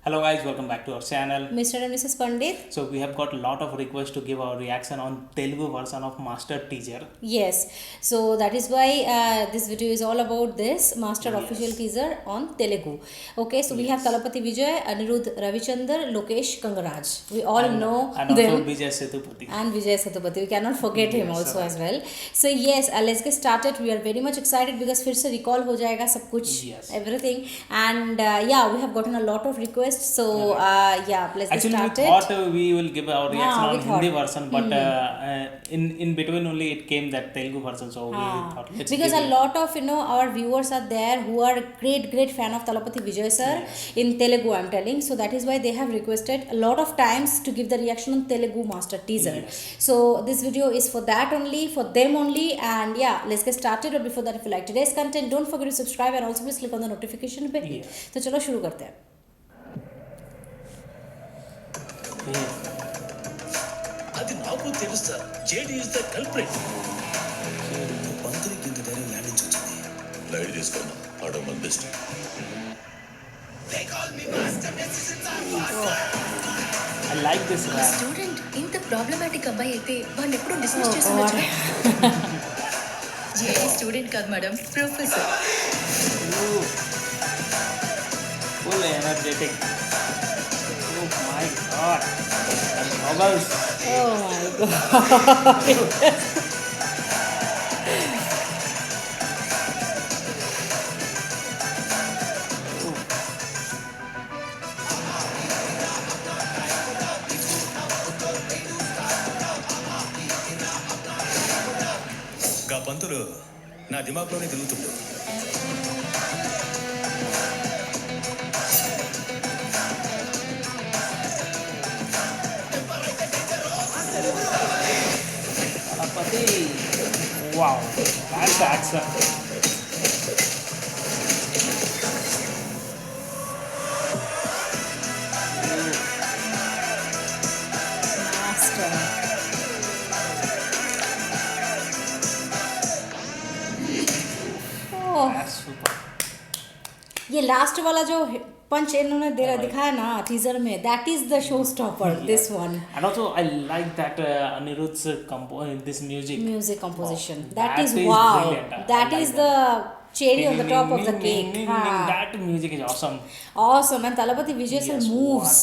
Hello guys, welcome back to our channel. Mr. and Mrs. Pandit. So we have got a lot of requests to give our reaction on Telugu version of Master Teacher. Yes, so that is why this video is all about this Master Yes. official teaser on Telugu. Okay, so we have Talapati Vijay, Anirudh Ravichandar, Lokesh Kangaraj. We all know And them. also Vijay Sethupathi. And Vijay Satapathy, we cannot forget him Yes, also right. as well. So yes, let's get started. We are very much excited because फिर से recall हो जाएगा सब कुछ, Yes. everything. And yeah, we have gotten a lot of requests. So yeah, let's Actually, get we started. thought we will give our reaction we on Hindi thought. version, but in between only it came that Telugu version. So we thought let's Because give a lot of our viewers are there who are great fan of Talapati Vijay sir in Telugu, I'm telling. So that is why they have requested a lot of times to give the reaction on Telugu Master teaser. Yes. So this video is for that only, for them only. And yeah, let's get started. But before that, if you like today's content, don't forget to subscribe and also please click on the notification bell. Yes. तो चलो शुरू करते हैं. అది నాకు తెలుసు sir. JD is the culprit. పంతులకి ఇంత ధైర్యం ల్యాండ్ నుంచి వచ్చింది. లైట్ తీసుకున్నా ఆడ మన best. I like this rap. Student ఇంత ప్రాబ్లమాటిక్ అబ్బాయి అయితే వాళ్ళు ఎప్పుడు Oh డిస్కస్ God. చేస్తున్నారు జేడీ స్టూడెంట్ కాదు madam professor Ooh. Full energetic. Oh my god. And goggles. Oh my God. గా పంతులు నా దిమాగ్లోనే తిరుగుతుండు. Talapati. Wow. That's action. Master. Oh. That's super. ये लास्ट वाला जो पंच इन्होंने दिखाया ना टीजर में, that is the show stopper. This one And also, I like that Anirudh's this music. Music composition, Wow. That is is wow, brilliant. I that like is that. The cherry on the top of the Ding, cake. ding, ding, हाँ. ding. That music is awesome. Awesome. And Talapati Vijay sir Yes, moves.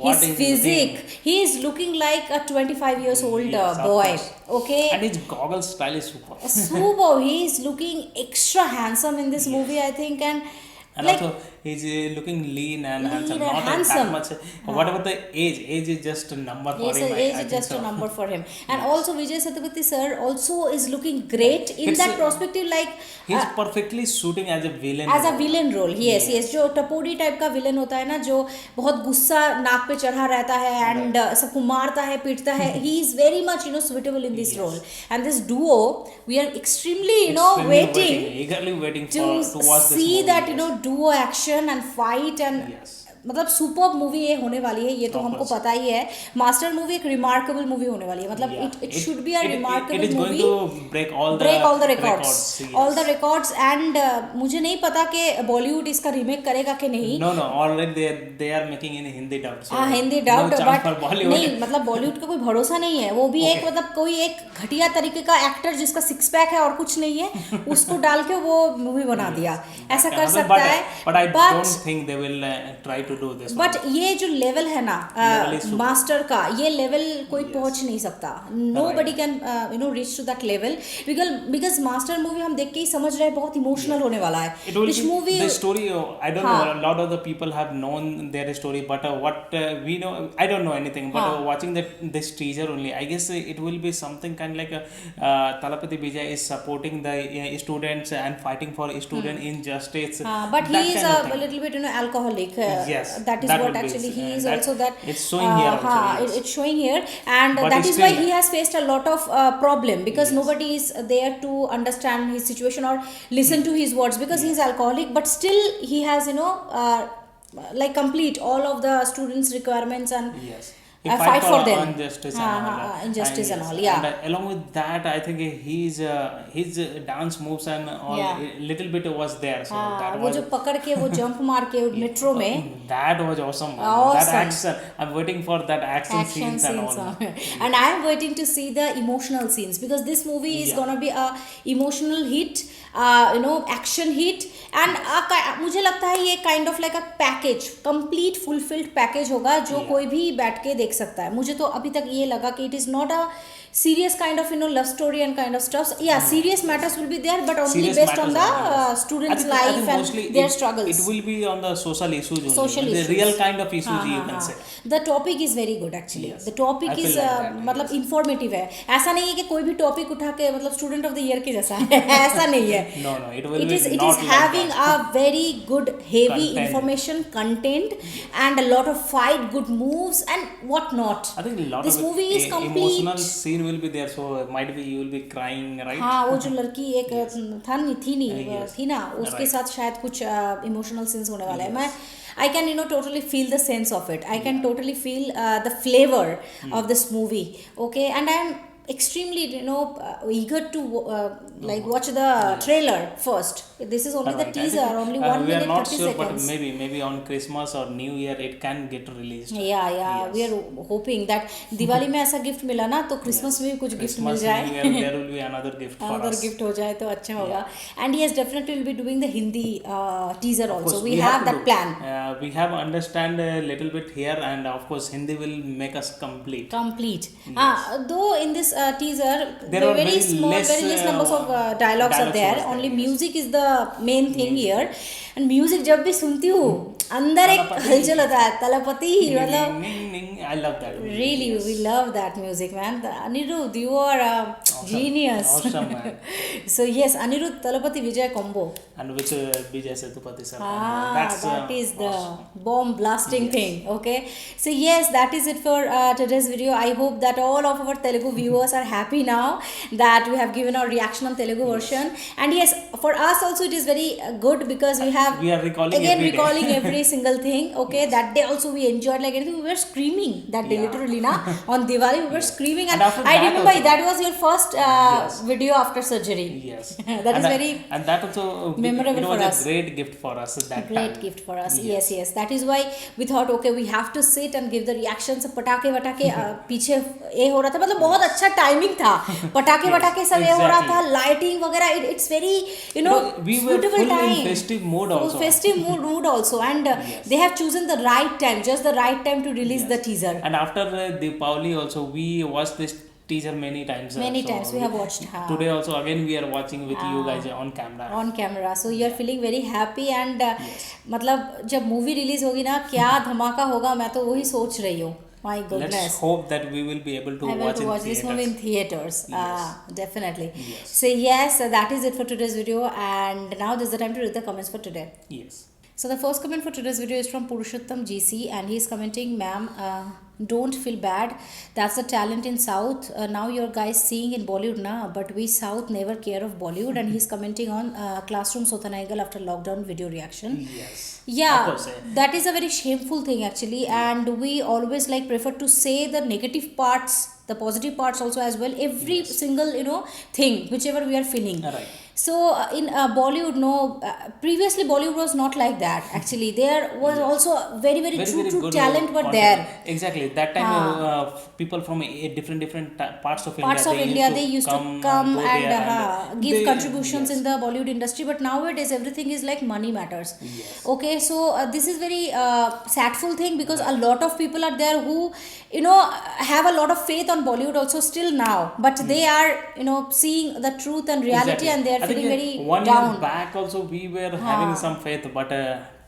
what His is physique. looking- He is looking like a 25 years old Yes, of boy. course. Okay. And his goggle style is super. Super. He is looking extra handsome in this movie, I think. And like, also, he's looking lean and Lean handsome. and Not handsome. that much. Whatever the age is just a number for yes, him. age I is think just so. a number for him. And also Vijay Sethupathi sir also is looking great in It's that a- perspective, like He's perfectly suiting as a villain. As a villain role. Yes yes, जो टपोरी type का villain होता है ना, जो बहुत गुस्सा नाक पे चढ़ा रहता है एंड सबको मारता है पीटता है. He is very much suitable in this role. And this duo, we are extremely Extremely waiting eagerly waiting to to watch this see movie. that duo action and fight and Yes. मतलब super movie ये होने वाली है, ये तो Of हमको course. पता ही है. मास्टर मूवी एक रिमार्केबल मूवी होने वाली है, मतलब Yeah. It should be a It is remarkable going movie. to break all the records. yes. All the records. And मुझे नहीं पता कि बॉलीवुड इसका रीमेक करेगा कि नहीं. No, already they are making in Hindi dub. So हाँ, Hindi no dubbed, chance but for Bollywood. नहीं, मतलब बॉलीवुड का कोई भरोसा नहीं है. वो भी एक Okay. मतलब कोई एक घटिया तरीके का एक्टर जिसका सिक्स पैक है और कुछ नहीं है, उसको डाल के वो मूवी बना दिया. ऐसा कर सकता है. But I don't think they will try to do this. But ये जो लेवल है ना Level is super. मास्टर का, ये लेवल कोई पहुंच नहीं सकता. Nobody can reach to that level, because Master movie हम देख के ही समझ रहे हैं बहुत इमोशनल होने वाला है. It will Which be movie the story. I don't हाँ. know. A lot of the people have known their story, but what we know, I don't know anything. But हाँ. watching this teaser only, I guess it will be something kind of like Talapati Vijay is supporting the students and fighting for student injustice. but he that is kind of a thing. little bit alcoholic. Yes, that is that what would be actually it. he is That- also that. it's showing here also, yes. It's showing here, and But that it's is why still- he has faced a lot of problem, because Yes. nobody is there to understand his situation or listen to his words, because he is alcoholic, but still he has like complete all of the students' requirements and. Yes. fight for them. injustice हाँ, and all. हाँ, injustice and yes, all, yeah. And along with that, I think his dance moves and all Yeah. little bit was there. So हाँ, that वो was जो पकड़ के वो jump मार के मेट्रो में that was awesome. Man. Awesome. That action, I'm waiting for that action scenes and all. and I am waiting to see the emotional scenes because this movie is Yeah. gonna be a emotional hit, action hit, and मुझे लगता है ये kind of like a package, complete fulfilled package होगा जो Yeah. कोई भी बैठ के देख सकता है. मुझे तो अभी तक ये लगा कि it is not a serious kind of love story and kind of stuff. Yeah, serious matters will be there, but only Serious based on matters the are- students' I think life mostly and their it, struggles. It will be on the social issues only. Social the issues. real kind of issues हाँ, you हाँ, can हाँ. say. The topic is very good actually. Yes. The topic I feel is like that, मतलब yes. informative है. ऐसा नहीं है कि कोई भी टॉपिक उठा के मतलब स्टूडेंट ऑफ द ईयर के जैसा है. ऐसा नहीं है. No, it will It be is not like having that. a very good heavy Content. information content and a lot of fight, good moves and what not. I think a lot This of movie is complete. emotional scene will be there, so might be you will be crying, right? हाँ, वो जो लड़की एक थी Yes. थी ना, उसके Right. साथ शायद कुछ इमोशनल सीन्स होने वाला है. मैं I can totally feel the sense of it. I can totally feel the flavor of this movie. Okay, and I'm extremely eager to watch the trailer first. This is only the Alright, I teaser, think, only 1 we are minute not 30 sure, seconds. but maybe on Christmas or New Year it can get released. Yeah, Yes. we are hoping that Diwali में ऐसा gift मिला ना तो Christmas में भी कुछ gift मिल Christmas, जाए. New Year, there will be another gift for Another us. gift हो जाए तो अच्छा होगा. And yes, definitely we'll be doing the Hindi teaser Of also. course, We have to that do. plan. We have understand a little bit here, and of course Hindi will make us complete. Complete. Though in this teaser, There are very very small, less, very less numbers of dialogues are dialogues there. was there, Only yes. music is the main thing here. And music जब भी सुनती हूँ अंदर एक तलपति. हलचल होता है. तलपति मतलब Ning, ning, I love that. really Yes. we love that music, man. Anirudh, you are a genius. Awesome, man. So yes, Anirudh Talapati Vijay combo. And which Vijay Sethupathi sir. That is the awesome. bomb blasting thing. Okay, so yes, that is it for today's video. I hope that all of our Telugu viewers are happy now that we have given our reaction on Telugu version. And yes, for us also it is very good because we have We are recalling again every day. recalling every single thing. Okay, that day also we enjoyed like anything. We were screaming that day, Yeah. literally na on Diwali we were screaming, and And after I that remember also- that was your first Yes. video after surgery. Yes. That is very and that also memorable it was for a us. great gift for us that great time. gift for us. Yes. That is why we thought okay we have to sit and give the reactions. पटाखे वटाखे पीछे ये हो रहा था मतलब बहुत अच्छा timing था. पटाखे वटाखे सब ये हो रहा था. Exactly. लाइटिंग वगैरह it's very We were suitable full time. in festive mood also. Festive mood also, and they have chosen the right time, just the right time to release the teaser. And after Deepavali also we watched this teaser many times. Many times we have watched. हाँ. Today also again we are watching with you guys on camera. On camera, so you are feeling very happy and मतलब जब movie release होगी ना क्या धमाका होगा मैं तो वही सोच रही हूँ. My goodness. Let's hope that we will be able to I will watch to in watch this movie in theaters. theaters. Yes. Definitely. Yes. So yes, that is it for today's video, and now this is the time to read the comments for today. Yes. So the first comment for today's video is from Purushottam GC, and he is commenting, "Ma'am, don't feel bad. That's the talent in South. Now your guys seeing in Bollywood na, but we South never care of Bollywood." And he's commenting on Classroom Sotanaigal after lockdown video reaction. Yes. Yeah, Of course, that is a very shameful thing actually, and we always like prefer to say the negative parts, the positive parts also as well. Every single thing whichever we are feeling. Right. So in Bollywood, previously Bollywood was not like that. Actually, there was also very true good talent were content. there. Exactly. That time people from different parts of India, They used to come go and there and give they- contributions yes. in the Bollywood industry. But nowadays everything is like money matters. Yes. Okay, so this is very sadful thing because a lot of people are there who have a lot of faith on Bollywood also still now, but they are seeing the truth and reality, Exactly. and they are I feeling think, very one down. year back also we were having some faith, but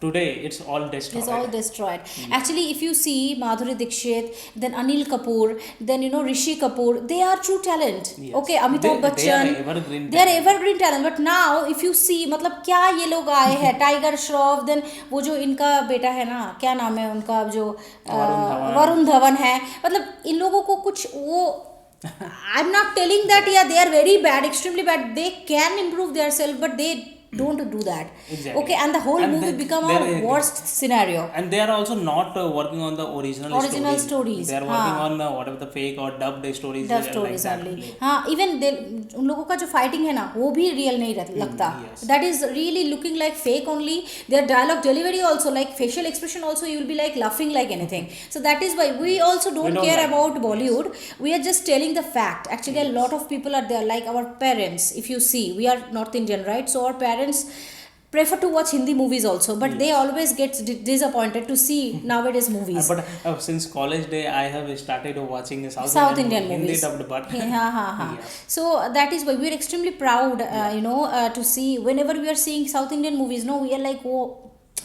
today it's all destroyed. It's all destroyed. Actually, if you see Madhuri Dixit, then Anil Kapoor, then Rishi Kapoor, they are true talent. Yes. Okay, Amitabh They Bachchan, are evergreen they are talent. evergreen talent. But now, if you see, मतलब क्या ये लोग आए हैं, Tiger Shroff, then वो जो इनका बेटा है ना, क्या नाम है उनका जो वरुण धवन है, मतलब इन लोगों को कुछ वो I'm not telling that they are very bad, extremely bad. They can improve themselves, but they don't do that. Exactly. Okay, and the whole And movie become there a is- worst scenario. And they are also not working on the original stories. They are working on whatever the fake or dubbed stories. Dub like stories that only. only. हाँ, even उन लोगों का जो fighting है ना वो भी real नहीं लगता. yes. That is really looking like fake only. Their dialogue delivery also, like facial expression also, you will be like laughing like anything. So that is why we also don't don't care like about Bollywood. We are just telling the fact. Actually, a lot of people are there, like our parents. If you see, we are North Indian, right? So our parents prefer to watch Hindi movies also, but they always get disappointed to see nowadays movies. But since college day, I have started watching South Indian Hindi movies. dubbed, but Yeah. So that is why we are extremely proud, to see whenever we are seeing South Indian movies. No, we are like, oh,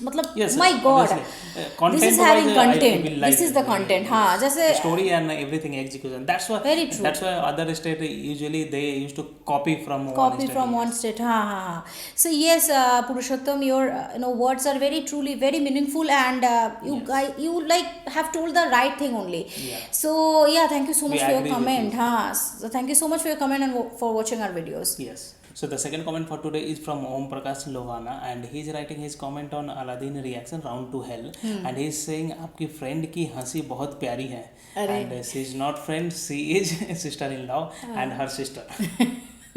मतलब Yes, my God, obviously. this is Content-wise, having I content. will like This is it. the content. हाँ, जैसे story and everything execution. That's why. Very true. That's why other state usually they used to copy from one state. हाँ. So yes, Purushottam, your words are very truly very meaningful, and you like have told the right thing only. Yeah. So yeah, thank you so much We for your agree with comment. you. हाँ, so thank you so much for your comment and for watching our videos. Yes. So the second comment for today is from Om Prakash Lohana, and he's writing his comment on Aladdin reaction Round to Hell, and he's saying आपकी friend की हंसी बहुत प्यारी है, and she is not friend, she is sister-in-law and her sister.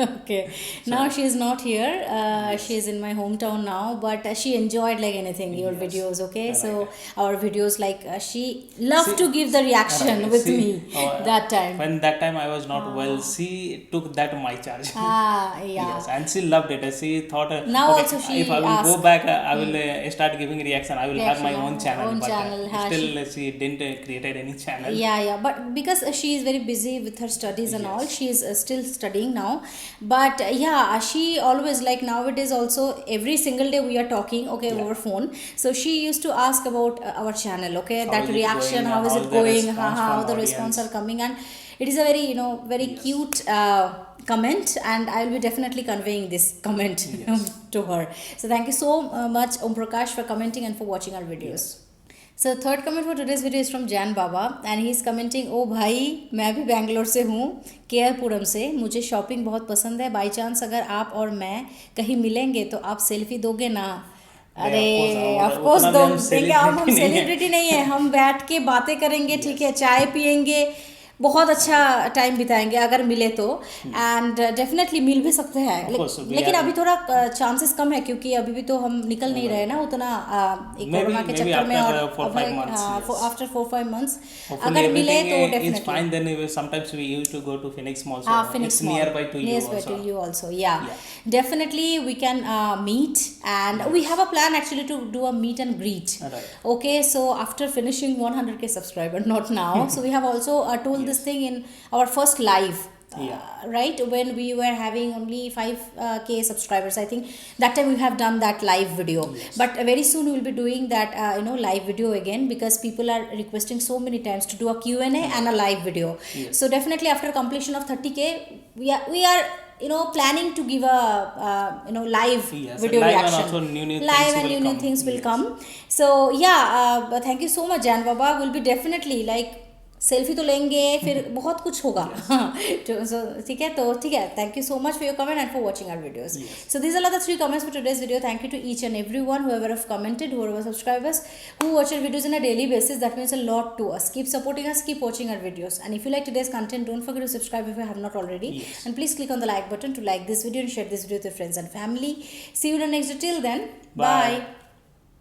Okay, now she is not here. She is in my hometown now, but she enjoyed like anything your videos. Okay, so our videos, like she loved to give the reaction with See, me that time. When that time I was not well, she took that my charge. Yeah. Yes, and she loved it. She thought, Now okay, also she if I will go asked, back, I will start giving reaction. I will have my Reaction, own channel. own But channel, still, she didn't created any channel. Yeah, but because she is very busy with her studies and all, she is still studying now. But yeah, she always, like nowadays also, every single day we are talking, okay, over phone. So she used to ask about our channel, okay, How that is it reaction, going, how is how it the going, response how from the audience. response are coming, and it is a very very cute comment, and I will be definitely conveying this comment to her. So thank you so much, Om Prakash, for commenting and for watching our videos. So third comment for today's video is from Jan Baba, and he is commenting, ओ भाई मैं भी बैंगलोर से हूँ, केआरपुरम से, मुझे shopping बहुत पसंद है, बाई चांस अगर आप और मैं कहीं मिलेंगे तो आप सेल्फी दोगे ना? अरे ऑफ कोर्स देंगे, हम सेलिब्रिटी नहीं है, हम बैठ के बातें करेंगे, ठीक है, चाय पियेंगे, बहुत अच्छा टाइम बिताएंगे अगर मिले तो, एंड डेफिनेटली मिल भी सकते हैं, लेकिन अभी थोड़ा चांसेस कम है क्योंकि अभी भी तो हम निकल नहीं रहे ना उतना एक कोरोना के चक्कर में, और आफ्टर 4-5 months अगर मिले तो definitely fine. Then sometimes we used to go to Phoenix Mall. So Phoenix it's Mall. nearby to you Nearby also. to you also. Yeah. Definitely we can meet, and we have a plan actually to do a meet and greet. Right. Okay, so after finishing 100k subscriber, not now. So we have also told this thing in our first live. Right, when we were having only 5k subscribers, I think that time we have done that live video. But very soon we will be doing that live video again, because people are requesting so many times to do a Q&A and a live video. So definitely after completion of 30k, we are planning to give a live video live reaction. And also new Live things and new things will come. So yeah, thank you so much, Jan Baba. Will be definitely like selfie तो लेंगे, फिर बहुत कुछ होगा. ठीक है, thank you so much for your comment and for watching our videos. So these are the 3 comments for today's video. Thank you to each and everyone, whoever have commented, whoever subscribers, who watch our videos on a daily basis. That means a lot to us. Keep supporting us, keep watching our videos, and if you like today's content, don't forget to subscribe if you have not already, and please click on the like button to like this video and share this video with your friends and family. See you in the next video. Till then, bye.